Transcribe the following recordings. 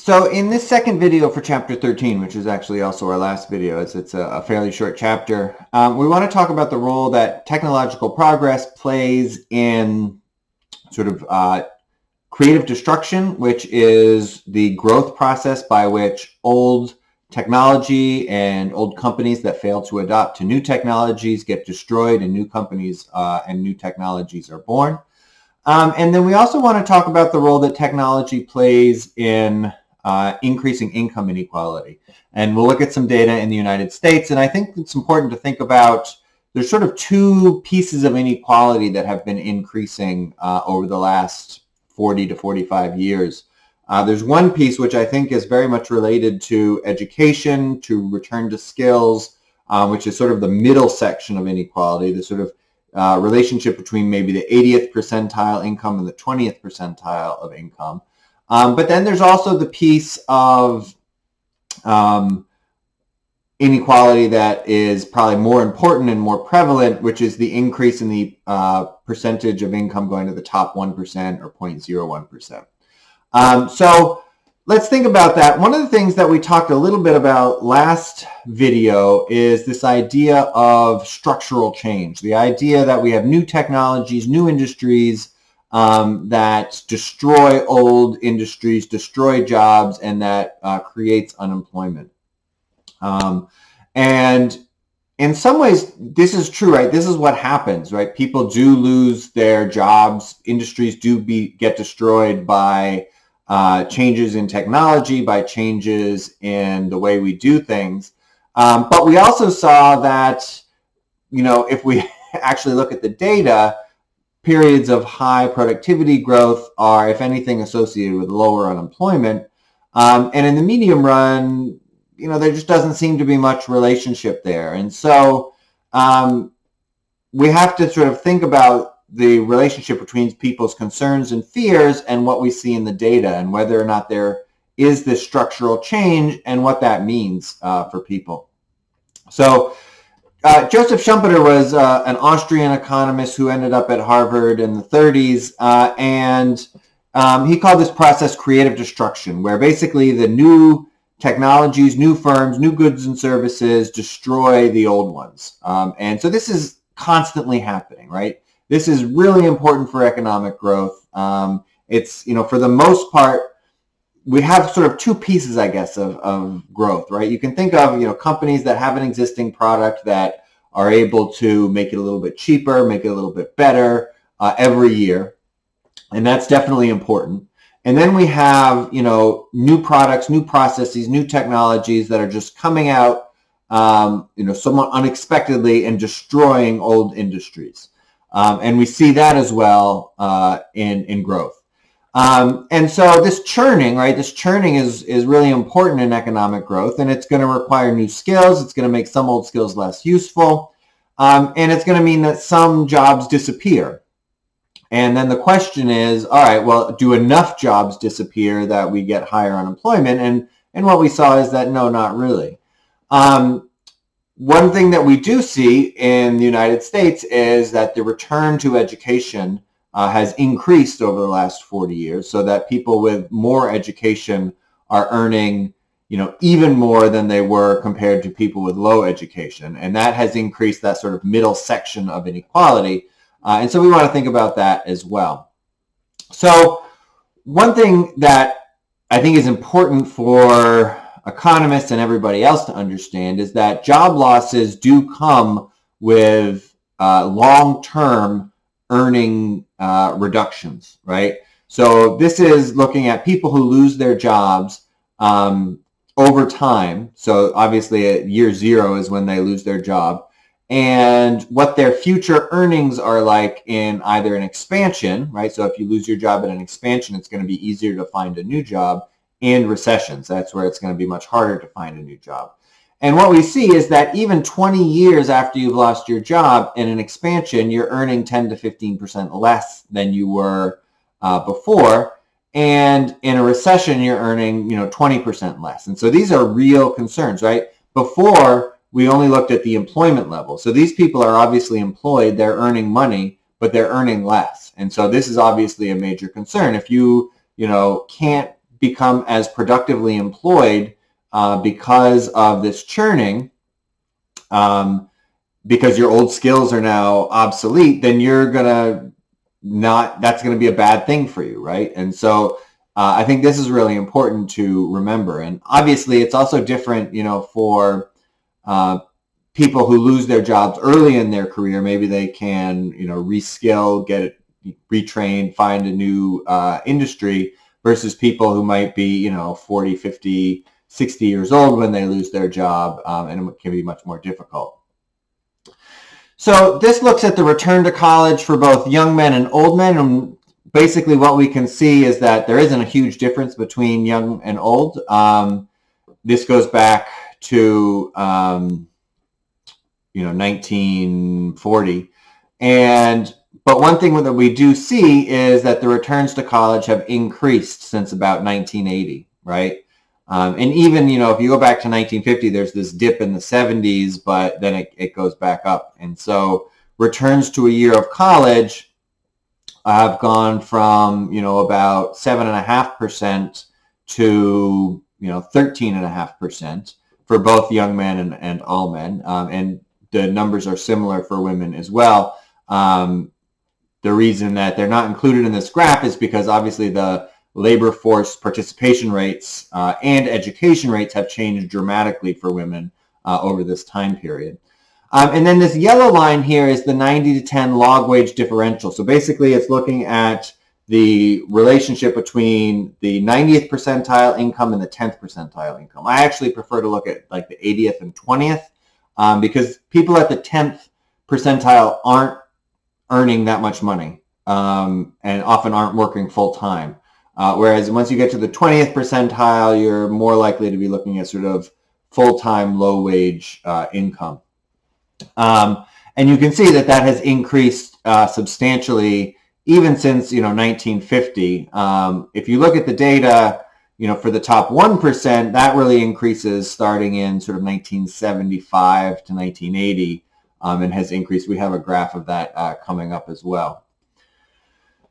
So in this second video for chapter 13, which is actually also our last video, as it's a fairly short chapter, we want to talk about the role that technological progress plays in sort of creative destruction, which is the growth process by which old technology and old companies that fail to adopt to new technologies get destroyed and new companies and new technologies are born. And then we also want to talk about the role that technology plays in increasing income inequality. And we'll look at some data in the United States. And I think it's important to think about there's sort of two pieces of inequality that have been increasing over the last 40 to 45 years. There's one piece which I think is very much related to education, to return to skills, which is sort of the middle section of inequality, the sort of relationship between maybe the 80th percentile income and the 20th percentile of income. But then there's also the piece of inequality that is probably more important and more prevalent, which is the increase in the percentage of income going to the top 1% or 0.01%. So let's think about that. One of the things that we talked a little bit about last video is this idea of structural change, the idea that we have new technologies, new industries that destroy old industries, destroy jobs, and that creates unemployment. And in some ways, this is true, right? This is what happens, right? People do lose their jobs. Industries do get destroyed by changes in technology, by changes in the way we do things. But we also saw that, if we actually look at the data, periods of high productivity growth are, if anything, associated with lower unemployment. And in the medium run, there just doesn't seem to be much relationship there. And so we have to sort of think about the relationship between people's concerns and fears and what we see in the data and whether or not there is this structural change and what that means for people. So Joseph Schumpeter was an Austrian economist who ended up at Harvard in the 30s, and he called this process creative destruction, where basically the new technologies, new firms, new goods and services destroy the old ones. And so this is constantly happening, right? This is really important for economic growth. It's, for the most part, we have sort of two pieces, I guess, of growth, right? You can think of, companies that have an existing product that are able to make it a little bit cheaper, make it a little bit better every year. And that's definitely important. And then we have, new products, new processes, new technologies that are just coming out, somewhat unexpectedly and destroying old industries. And we see that as well in growth. And so this churning, right? This churning is really important in economic growth, and it's going to require new skills. It's going to make some old skills less useful. And it's going to mean that some jobs disappear. And then the question is, all right, well, do enough jobs disappear that we get higher unemployment? And what we saw is that no, not really. One thing that we do see in the United States is that the return to education has increased over the last 40 years, so that people with more education are earning, even more than they were compared to people with low education. And that has increased that sort of middle section of inequality. And so we want to think about that as well. So one thing that I think is important for economists and everybody else to understand is that job losses do come with long-term earning reductions, right? So this is looking at people who lose their jobs over time. So obviously at year zero is when they lose their job, and what their future earnings are like in either an expansion, right? So if you lose your job at an expansion, it's going to be easier to find a new job, and recessions. That's where it's going to be much harder to find a new job. And what we see is that even 20 years after you've lost your job in an expansion, you're earning 10 to 15% less than you were before. And in a recession, you're earning, 20% less. And so these are real concerns, right? Before, we only looked at the employment level. So these people are obviously employed, they're earning money, but they're earning less. And so this is obviously a major concern. If you, can't become as productively employed because of this churning, because your old skills are now obsolete, then you're gonna that's going to be a bad thing for you, right? And so I think this is really important to remember. And obviously, it's also different, for people who lose their jobs early in their career. Maybe they can, reskill, get retrained, find a new industry, versus people who might be, 40, 50, 60 years old when they lose their job, and it can be much more difficult. So this looks at the return to college for both young men and old men. And basically what we can see is that there isn't a huge difference between young and old. This goes back to 1940. But one thing that we do see is that the returns to college have increased since about 1980, right? And even, if you go back to 1950, there's this dip in the 70s, but then it goes back up. And so returns to a year of college have gone from, about 7.5% to, 13.5% for both young men and all men. And the numbers are similar for women as well. The reason that they're not included in this graph is because obviously the labor force participation rates and education rates have changed dramatically for women over this time period. And then this yellow line here is the 90 to 10 log wage differential. So basically it's looking at the relationship between the 90th percentile income and the 10th percentile income. I actually prefer to look at like the 80th and 20th because people at the 10th percentile aren't earning that much money and often aren't working full time. Whereas once you get to the 20th percentile, you're more likely to be looking at sort of full-time, low-wage income. And you can see that has increased substantially even since 1950. If you look at the data, for the top 1%, that really increases starting in sort of 1975 to 1980 and has increased. We have a graph of that coming up as well.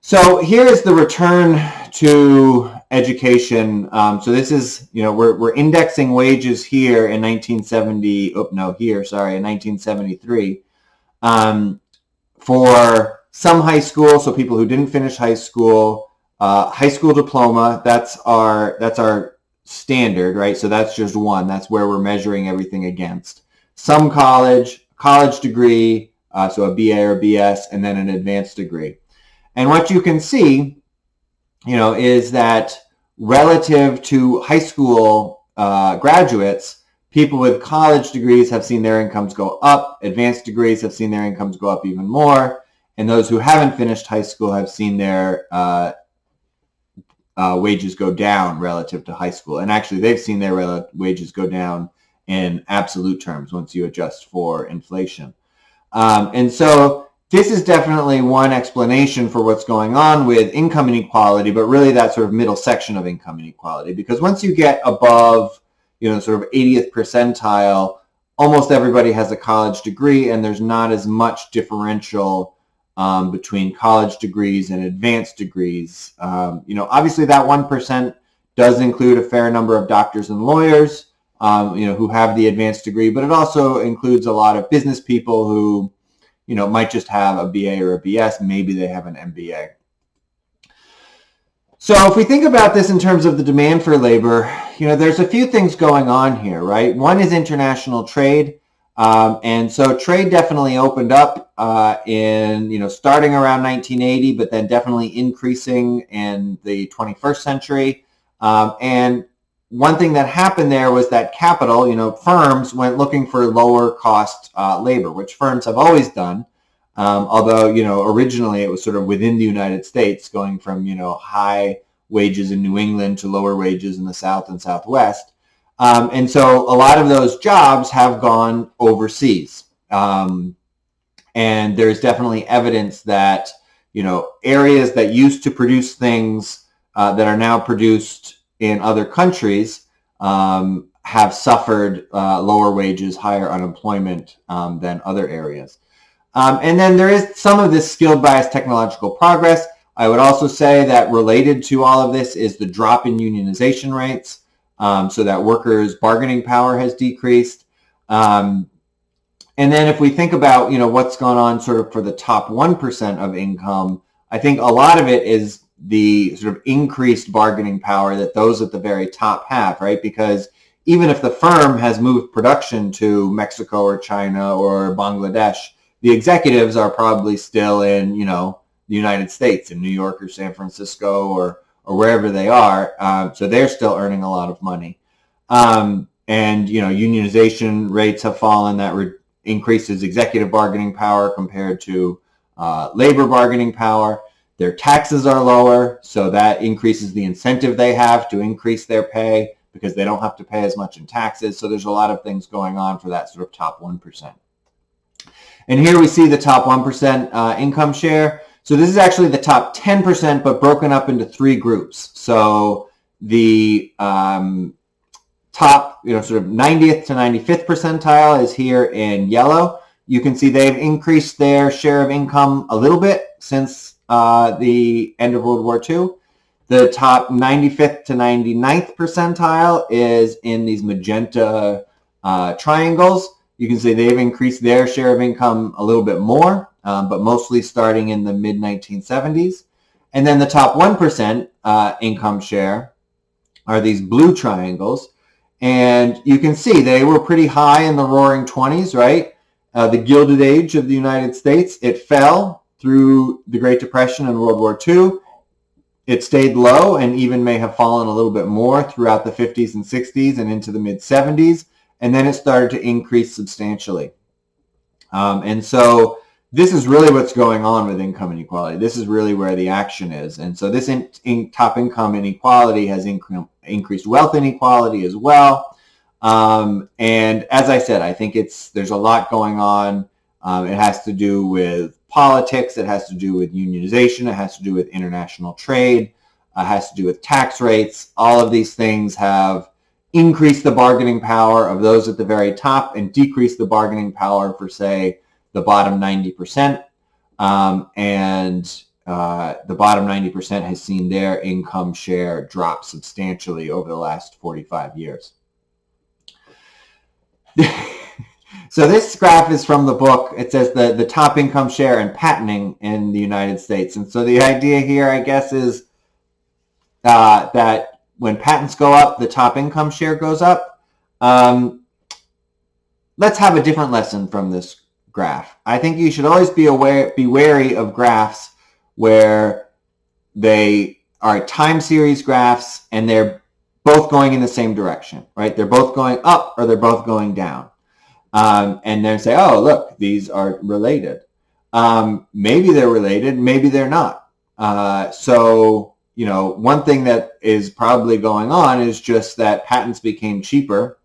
So here is the return to education. So this is, we're indexing wages here in 1973 for some high school. So people who didn't finish high school diploma, that's our standard, right? So that's just one. That's where we're measuring everything against. Some college degree, so a BA or BS, and then an advanced degree. And what you can see, is that relative to high school graduates, people with college degrees have seen their incomes go up, advanced degrees have seen their incomes go up even more, and those who haven't finished high school have seen their wages go down relative to high school. And actually, they've seen their wages go down in absolute terms once you adjust for inflation. And so this is definitely one explanation for what's going on with income inequality, but really that sort of middle section of income inequality. Because once you get above, sort of 80th percentile, almost everybody has a college degree, and there's not as much differential between college degrees and advanced degrees. Obviously that 1% does include a fair number of doctors and lawyers, who have the advanced degree, but it also includes a lot of business people who might just have a BA or a BS. Maybe they have an MBA. So if we think about this in terms of the demand for labor, there's a few things going on here, right? One is international trade. And so trade definitely opened up in, starting around 1980, but then definitely increasing in the 21st century. And one thing that happened there was that capital, firms went looking for lower cost labor, which firms have always done. Although, originally it was sort of within the United States, going from, high wages in New England to lower wages in the South and Southwest. And so a lot of those jobs have gone overseas. And there's definitely evidence that, areas that used to produce things that are now produced in other countries have suffered lower wages, higher unemployment than other areas. And then there is some of this skilled bias technological progress. I would also say that related to all of this is the drop in unionization rates, so that workers' bargaining power has decreased. And then if we think about, what's going on sort of for the top 1% of income, I think a lot of it is the sort of increased bargaining power that those at the very top have, right? Because even if the firm has moved production to Mexico or China or Bangladesh, the executives are probably still in, the United States, in New York or San Francisco or wherever they are. So they're still earning a lot of money. And, unionization rates have fallen. That increases executive bargaining power compared to labor bargaining power. Their taxes are lower, so that increases the incentive they have to increase their pay because they don't have to pay as much in taxes. So there's a lot of things going on for that sort of top 1%. And here we see the top 1% income share. So this is actually the top 10%, but broken up into 3 groups. So the top, sort of 90th to 95th percentile is here in yellow. You can see they've increased their share of income a little bit since the end of World War II. The top 95th to 99th percentile is in these magenta triangles. You can see they've increased their share of income a little bit more, but mostly starting in the mid-1970s. And then the top 1% income share are these blue triangles. And you can see they were pretty high in the roaring 20s, right? The Gilded Age of the United States. It fell through the Great Depression and World War II. It stayed low and even may have fallen a little bit more throughout the 50s and 60s and into the mid-70s. And then it started to increase substantially. And so this is really what's going on with income inequality. This is really where the action is. And so this top income inequality has increased wealth inequality as well. And as I said, I think there's a lot going on. It has to do with politics. It has to do with unionization. It has to do with international trade. It has to do with tax rates. All of these things have increased the bargaining power of those at the very top and decreased the bargaining power for, say, the bottom 90%. And the bottom 90% has seen their income share drop substantially over the last 45 years. So this graph is from the book. It says the top income share in patenting in the United States. And so the idea here, I guess, is that when patents go up, the top income share goes up. Let's have a different lesson from this graph. I think you should always be wary of graphs where they are time series graphs and they're both going in the same direction, right? They're both going up or they're both going down. And then say, oh, look, these are related. Maybe they're related, maybe they're not. So, one thing that is probably going on is just that patents became cheaper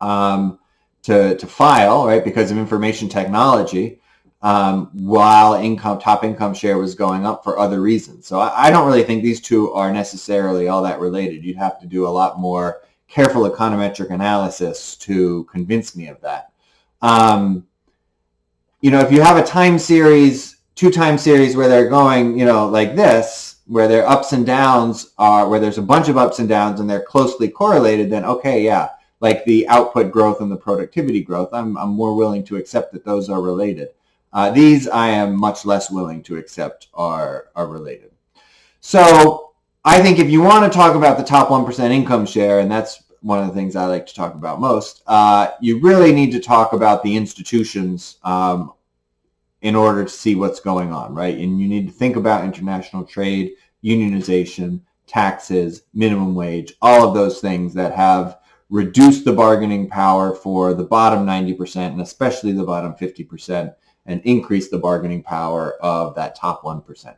to file, right, because of information technology, while top income share was going up for other reasons. So I don't really think these two are necessarily all that related. You'd have to do a lot more careful econometric analysis to convince me of that. If you have a time series, 2 time series where they're going, like this, where their ups and downs are, where there's a bunch of ups and downs and they're closely correlated, then okay, yeah, like the output growth and the productivity growth, I'm more willing to accept that those are related. These I am much less willing to accept are related. So I think if you want to talk about the top 1% income share, and that's one of the things I like to talk about most, you really need to talk about the institutions in order to see what's going on, right? And you need to think about international trade, unionization, taxes, minimum wage, all of those things that have reduced the bargaining power for the bottom 90% and especially the bottom 50% and increased the bargaining power of that top 1%.